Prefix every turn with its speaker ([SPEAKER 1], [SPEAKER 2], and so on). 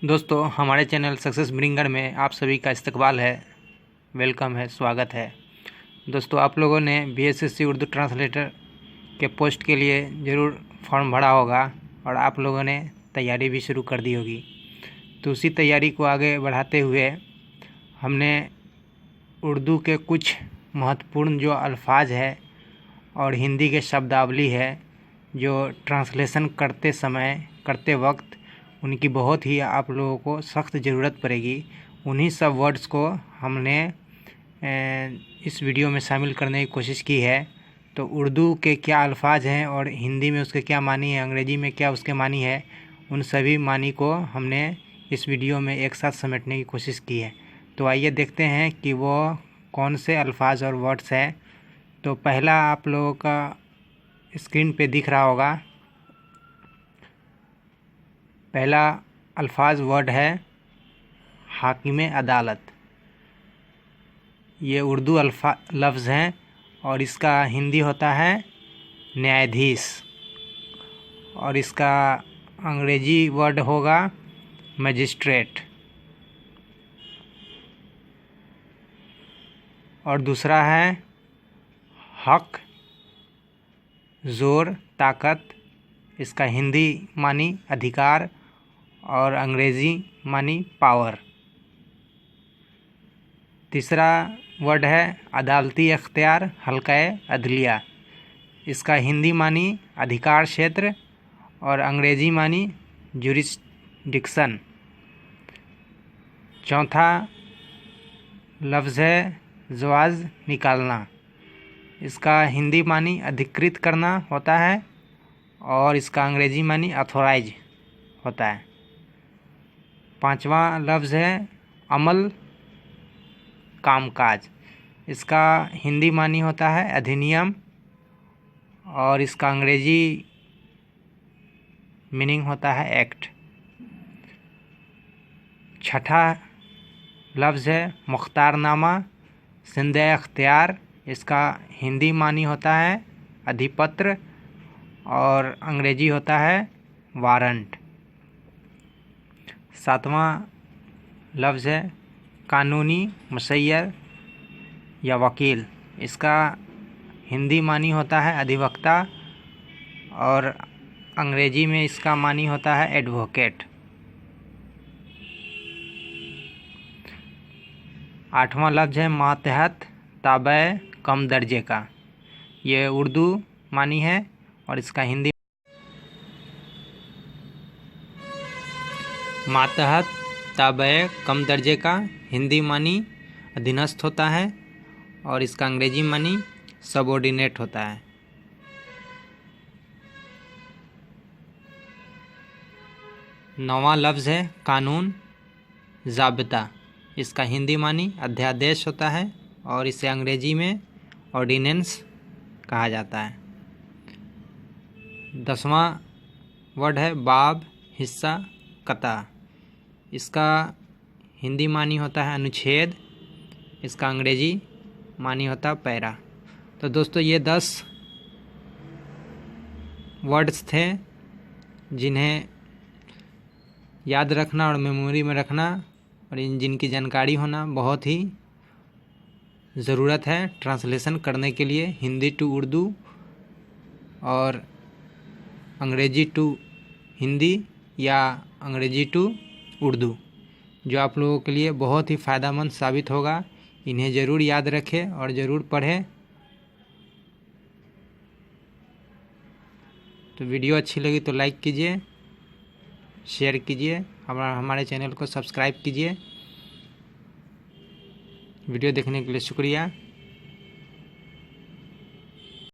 [SPEAKER 1] दोस्तों, हमारे channel success bringer में आप सभी का इस्तकबाल है, वेलकम है, स्वागत है। दोस्तों, आप लोगों ने बीएसएससी उर्दू ट्रांसलेटर के पोस्ट के लिए ज़रूर फॉर्म भरा होगा और आप लोगों ने तैयारी भी शुरू कर दी होगी। तो उसी तैयारी को आगे बढ़ाते हुए हमने उर्दू के कुछ महत्वपूर्ण जो अल्फाज है और हिंदी के शब्दावली है जो ट्रांसलेशन करते वक्त उनकी बहुत ही आप लोगों को सख्त ज़रूरत पड़ेगी, उन्हीं सब वर्ड्स को हमने इस वीडियो में शामिल करने की कोशिश की है। तो उर्दू के क्या अल्फाज हैं और हिंदी में उसके क्या मानी है, अंग्रेज़ी में क्या उसके मानी है, उन सभी मानी को हमने इस वीडियो में एक साथ समेटने की कोशिश की है। तो आइए देखते हैं कि वो कौन से अल्फाज और वर्ड्स हैं। तो पहला आप लोगों का स्क्रीन पे दिख रहा होगा, पहला अल्फाज वर्ड है हाकिम अदालत। ये उर्दू लफ्ज़ हैं और इसका हिंदी होता है न्यायाधीश, और इसका अंग्रेज़ी वर्ड होगा मजिस्ट्रेट। और दूसरा है हक, ज़ोर, ताकत। इसका हिंदी मानी अधिकार और अंग्रेज़ी मानी पावर। तीसरा वर्ड है अदालती अख्तियार, हल्का अदलिया। इसका हिंदी मानी अधिकार क्षेत्र और अंग्रेज़ी मानी जुरिस्डिक्शन। चौथा लफ्ज़ है जवाज़ निकालना। इसका हिंदी मानी अधिकृत करना होता है और इसका अंग्रेज़ी मानी अथोराइज होता है। पांचवा लफ्ज़ है अमल, कामकाज। इसका हिंदी मानी होता है अधिनियम और इसका अंग्रेज़ी मीनिंग होता है एक्ट। छठा लफ्ज़ है मुख्तारनामा, सिंधे अख्तियार। इसका हिंदी मानी होता है अधिपत्र और अंग्रेज़ी होता है वारंट। सातवां लफ्ज़ है कानूनी मुसय्यर या वकील। इसका हिंदी मानी होता है अधिवक्ता और अंग्रेज़ी में इसका मानी होता है एडवोकेट। आठवां लफ्ज़ है मातहत, ताबे, कम दर्जे का। ये उर्दू मानी है और इसका हिंदी मातहत, ताबे, कम दर्जे का। हिंदी मानी अधीनस्थ होता है और इसका अंग्रेज़ी मानी सबऑर्डिनेट होता है। नौवां लफ्ज़ है कानून, ज़ाब्ता। इसका हिंदी मानी अध्यादेश होता है और इसे अंग्रेज़ी में ऑर्डिनेंस कहा जाता है। 10वां वर्ड है बाब, हिस्सा, कता। इसका हिंदी मानी होता है अनुच्छेद, इसका अंग्रेज़ी मानी होता है पैरा। तो दोस्तों, ये 10 वर्ड्स थे जिन्हें याद रखना और मेमोरी में रखना और जिनकी जानकारी होना बहुत ही ज़रूरत है ट्रांसलेशन करने के लिए, हिंदी टू उर्दू और अंग्रेज़ी टू हिंदी या अंग्रेज़ी टू उर्दू, जो आप लोगों के लिए बहुत ही फ़ायदेमंद साबित होगा। इन्हें ज़रूर याद रखें और ज़रूर पढ़ें। तो वीडियो अच्छी लगी तो लाइक कीजिए, शेयर कीजिए, हमारे चैनल को सब्सक्राइब कीजिए। वीडियो देखने के लिए शुक्रिया।